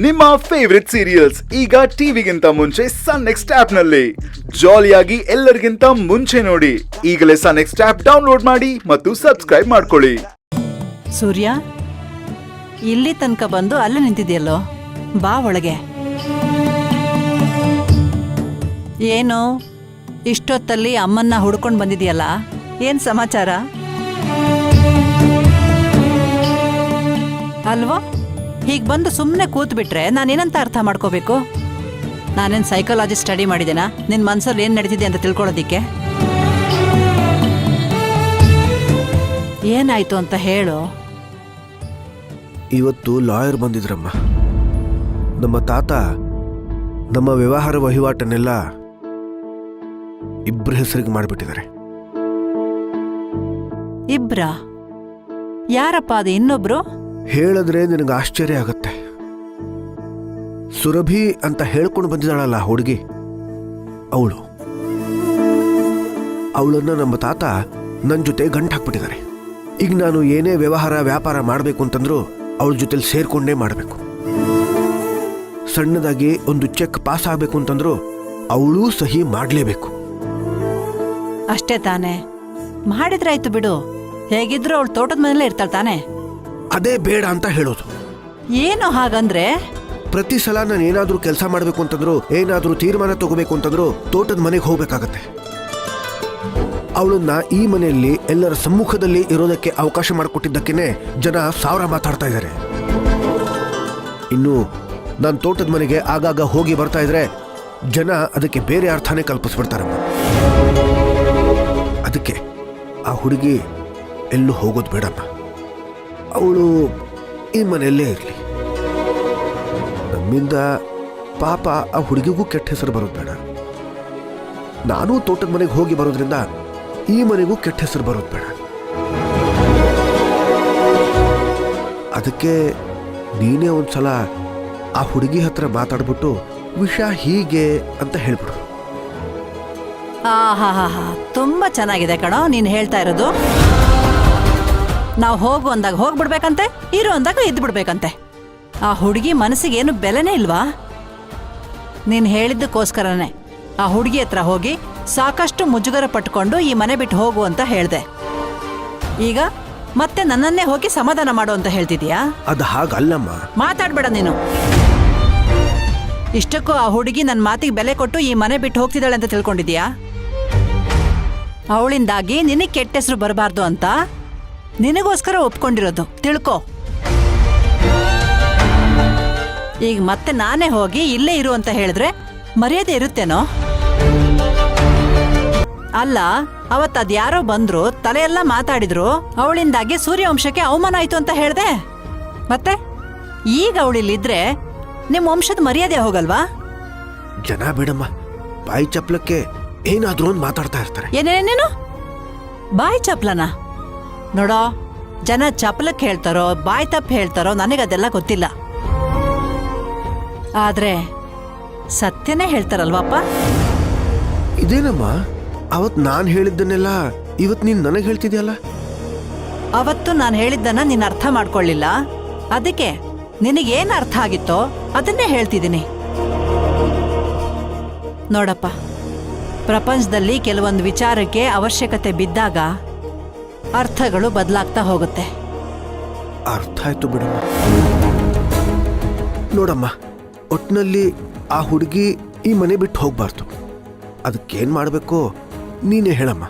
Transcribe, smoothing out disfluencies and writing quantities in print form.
ನಿಮ್ಮ favourite serials ಈಗ ಟಿವಿಗಿಂತ ಮುಂಚೆ ಸನ್ ನೆಕ್ಸ್ಟ್ ಆಪ್ ನಲ್ಲಿ ಜಾಲಿಯಾಗಿ ಎಲ್ಲರಿಗಿಂತ ಮುಂಚೆ ನೋಡಿ. ಈಗಲೇ ಸನ್ ನೆಕ್ಸ್ಟ್ ಆಪ್ ಡೌನ್ಲೋಡ್ ಮಾಡಿ ಮತ್ತು ಸಬ್ಸ್ಕ್ರೈಬ್ ಮಾಡ್ಕೊಳ್ಳಿ. ಸೂರ್ಯ, ಇಲ್ಲಿ ತನಕ ಬಂದು ಅಲ್ಲೇ ನಿಂತಿದೆಯಲ್ಲೋ, ಬಾ ಒಳಗೆ. ಏನು ಇಷ್ಟೊತ್ತಲ್ಲಿ ಅಮ್ಮನ್ನ ಹುಡ್ಕೊಂಡು ಬಂದಿದೆಯಲ್ಲ, ಏನ್ ಸಮಾಚಾರ ಅಲ್ವೋ? ಹೀಗೆ ಬಂದು ಸುಮ್ಮನೆ ಕೂತ್ ಬಿಟ್ರೆ ನಾನೇನಂತ ಅರ್ಥ ಮಾಡ್ಕೋಬೇಕು? ನಾನೇನು ಸೈಕಾಲಜಿ ಸ್ಟಡಿ ಮಾಡಿದ್ದೇನಾ ನಿನ್ನ ಮನ್ಸಲ್ಲಿ ಏನು ನಡೀತಿದೆ ಅಂತ ತಿಳ್ಕೊಳ್ಳೋದಿಕ್ಕೆ? ಏನಾಯ್ತು ಅಂತ ಹೇಳು. ಇವತ್ತು ಲಾಯರ್ ಬಂದಿದ್ರಮ್ಮ. ನಮ್ಮ ತಾತ ನಮ್ಮ ವ್ಯವಹಾರ ವಹಿವಾಟನ್ನೆಲ್ಲ ಇಬ್ಬರ ಹೆಸರಿಗೆ ಮಾಡಿಬಿಟ್ಟಿದ್ದಾರೆ. ಇಬ್ರಾ? ಯಾರಪ್ಪ ಅದು ಇನ್ನೊಬ್ರು? ಹೇಳಿದ್ರೆ ನಿನಗೆ ಆಶ್ಚರ್ಯ ಆಗತ್ತೆ. ಸುರಭಿ ಅಂತ ಹೇಳ್ಕೊಂಡು ಬಂದಿದ್ದಾಳಲ್ಲ ಹುಡುಗಿ, ಅವಳನ್ನ ನಮ್ಮ ತಾತ ನನ್ನ ಜೊತೆ ಗಂಟು ಹಾಕ್ಬಿಟ್ಟಿದ್ದಾರೆ. ಈಗ ನಾನು ಏನೇ ವ್ಯಾಪಾರ ಮಾಡಬೇಕು ಅಂತಂದ್ರೂ ಅವಳ ಜೊತೆಲಿ ಸೇರ್ಕೊಂಡೇ ಮಾಡಬೇಕು. ಸಣ್ಣದಾಗಿ ಒಂದು ಚೆಕ್ ಪಾಸ್ ಆಗಬೇಕು ಅಂತಂದ್ರೂ ಅವಳು ಸಹಿ ಮಾಡಲೇಬೇಕು. ಅಷ್ಟೇ ತಾನೇ? ಮಾಡಿದ್ರಾಯ್ತು ಬಿಡು. ಹೇಗಿದ್ರು ಅವಳು ತೋಟದ ಮನೇಲೆ ಇರ್ತಾಳೆ ತಾನೆ? ಅದೇ ಬೇಡ ಅಂತ ಹೇಳೋದು. ಏನು ಹಾಗಂದ್ರೆ? ಪ್ರತಿ ಸಲ ನಾನು ಏನಾದ್ರೂ ಕೆಲಸ ಮಾಡಬೇಕು ಅಂತಂದ್ರು, ಏನಾದ್ರೂ ತೀರ್ಮಾನ ತಗೋಬೇಕು ಅಂತಂದ್ರು ತೋಟದ ಮನೆಗೆ ಹೋಗ್ಬೇಕಾಗತ್ತೆ. ಅವಳನ್ನ ಈ ಮನೆಯಲ್ಲಿ ಎಲ್ಲರ ಸಮ್ಮುಖದಲ್ಲಿ ಇರೋದಕ್ಕೆ ಅವಕಾಶ ಮಾಡಿಕೊಟ್ಟಿದ್ದಕ್ಕೇನೆ ಜನ 1000 ಮಾತಾಡ್ತಾ ಇದ್ದಾರೆ. ಇನ್ನು ನಾನು ತೋಟದ ಮನೆಗೆ ಆಗಾಗ ಹೋಗಿ ಬರ್ತಾ ಇದ್ರೆ ಜನ ಅದಕ್ಕೆ ಬೇರೆ ಅರ್ಥನೇ ಕಲ್ಪಿಸ್ಬಿಡ್ತಾರಮ್ಮ. ಅದಕ್ಕೆ ಆ ಹುಡುಗಿ ಎಲ್ಲೂ ಹೋಗೋದು ಬೇಡಮ್ಮ. ಅವಳು ಈ ಮನೆಯಲ್ಲೇ ಇರಲಿ. ನಮ್ಮಿಂದ ಪಾಪ ಆ ಹುಡುಗಿಗೂ ಕೆಟ್ಟ ಹೆಸರು ಬರೋದು ಬೇಡ. ನಾನು ತೋಟದ ಮನೆಗೆ ಹೋಗಿ ಬರೋದ್ರಿಂದ ಈ ಮನೆಗೂ ಕೆಟ್ಟ ಹೆಸರು ಬರೋದು ಬೇಡ. ಅದಕ್ಕೆ ನೀನೇ ಒಂದ್ಸಲ ಆ ಹುಡುಗಿ ಹತ್ರ ಮಾತಾಡ್ಬಿಟ್ಟು ವಿಷಯ ಹೀಗೆ ಅಂತ ಹೇಳ್ಬಿಡು. ಆಹಾ, ತುಂಬಾ ಚೆನ್ನಾಗಿದೆ ಕಣೋ ನೀನ್ ಹೇಳ್ತಾ ಇರೋದು. ನಾವು ಹೋಗು ಅಂದಾಗ ಹೋಗ್ಬಿಡ್ಬೇಕಂತೆ, ಇರು ಅಂದಾಗ ಇದ್ದು ಬಿಡ್ಬೇಕಂತೆ. ಆ ಹುಡುಗಿ ಮನಸ್ಸಿಗೆ ಏನು ಬೆಲೆನೇ ಇಲ್ವಾ? ನೀನ್ ಹೇಳಿದ್ದಕ್ಕೋಸ್ಕರನೇ ಆ ಹುಡುಗಿ ಹತ್ರ ಹೋಗಿ ಸಾಕಷ್ಟು ಮುಜುಗರ ಪಟ್ಕೊಂಡು ಈ ಮನೆ ಬಿಟ್ಟು ಹೋಗು ಅಂತ ಹೇಳ್ದೆ. ಈಗ ಮತ್ತೆ ನನ್ನನ್ನೇ ಹೋಗಿ ಸಮಾಧಾನ ಮಾಡು ಅಂತ ಹೇಳ್ತಿದ್ಯಾ? ಅದು ಹಾಗಲ್ಲಮ್ಮ. ಮಾತಾಡ್ಬೇಡ ನೀನು. ಇಷ್ಟಕ್ಕೂ ಆ ಹುಡುಗಿ ನನ್ನ ಮಾತಿಗೆ ಬೆಲೆ ಕೊಟ್ಟು ಈ ಮನೆ ಬಿಟ್ಟು ಹೋಗ್ತಿದ್ದಾಳೆ ಅಂತ ತಿಳ್ಕೊಂಡಿದ್ಯಾ? ಅವಳಿಂದಾಗಿ ನಿನಗೆ ಕೆಟ್ಟ ಹೆಸರು ಬರಬಾರ್ದು ಅಂತ ನಿನಗೋಸ್ಕರ ಒಪ್ಕೊಂಡಿರೋದು, ತಿಳ್ಕೊ. ಈಗ ಮತ್ತೆ ನಾನೇ ಹೋಗಿ ಇಲ್ಲೇ ಇರು ಅಂತ ಹೇಳಿದ್ರೆ ಮರ್ಯಾದೆ ಇರುತ್ತೇನೋ? ಅಲ್ಲ, ಅವತ್ತದ್ಯಾರೋ ಬಂದ್ರು, ತಲೆಯೆಲ್ಲ ಮಾತಾಡಿದ್ರು, ಅವಳಿಂದಾಗಿ ಸೂರ್ಯವಂಶಕ್ಕೆ ಅವಮಾನ ಆಯ್ತು ಅಂತ ಹೇಳ್ದೆ. ಮತ್ತೆ ಈಗ ಅವಳಿಲ್ಲಿದ್ರೆ ನಿಮ್ಮ ವಂಶದ ಮರ್ಯಾದೆ ಹೋಗಲ್ವಾ? ಜನ ಬಿಡಮ್ಮ, ಬಾಯಿ ಚಪ್ಲಕ್ಕೆ ಏನಾದ್ರೂ ಒಂದು ಮಾತಾಡ್ತಾ ಇರ್ತಾರೆ. ಏನೇನೇನು ಬಾಯಿ ಚಪ್ಲನ? ನೋಡೋ, ಜನ ಚಪ್ಲಕ್ಕೆ ಹೇಳ್ತಾರೋ ಬಾಯಿ ತಪ್ಪು ಹೇಳ್ತಾರೋ ನನಗದೆಲ್ಲ ಗೊತ್ತಿಲ್ಲ. ಆದ್ರೆ ಸತ್ಯನೇ ಹೇಳ್ತಾರಲ್ವಪ್ಪ. ಇದೇನಮ್ಮ, ಅವತ್ ನಾನು ಹೇಳಿದ್ದನ್ನೆಲ್ಲ ಇವತ್ ನೀನ್ ನನಗೆ ಹೇಳ್ತಿದ್ಯಲ್ಲ? ಅವತ್ತು ನಾನು ಹೇಳಿದ್ದನ್ನ ನೀನು ಅರ್ಥ ಮಾಡ್ಕೊಳ್ಳಿಲ್ಲ, ಅದಕ್ಕೆ ನಿನಗೇನು ಅರ್ಥ ಆಗಿತ್ತೋ ಅದನ್ನೇ ಹೇಳ್ತಿದ್ದೀನಿ. ನೋಡಪ್ಪ, ಪ್ರಪಂಚದಲ್ಲಿ ಕೆಲವೊಂದು ವಿಚಾರಕ್ಕೆ ಅವಶ್ಯಕತೆ ಬಿದ್ದಾಗ ಅರ್ಥಗಳು ಬದಲಾಗ್ತಾ ಹೋಗುತ್ತೆ. ಅರ್ಥ ಆಯ್ತು ಬಿಡಮ್ಮ. ನೋಡಮ್ಮ, ಒಟ್ನಲ್ಲಿ ಆ ಹುಡುಗಿ ಈ ಮನೆ ಬಿಟ್ಟು ಹೋಗ್ಬಾರ್ದು. ಅದಕ್ಕೇನ್ ಮಾಡ್ಬೇಕು ನೀನೇ ಹೇಳಮ್ಮ.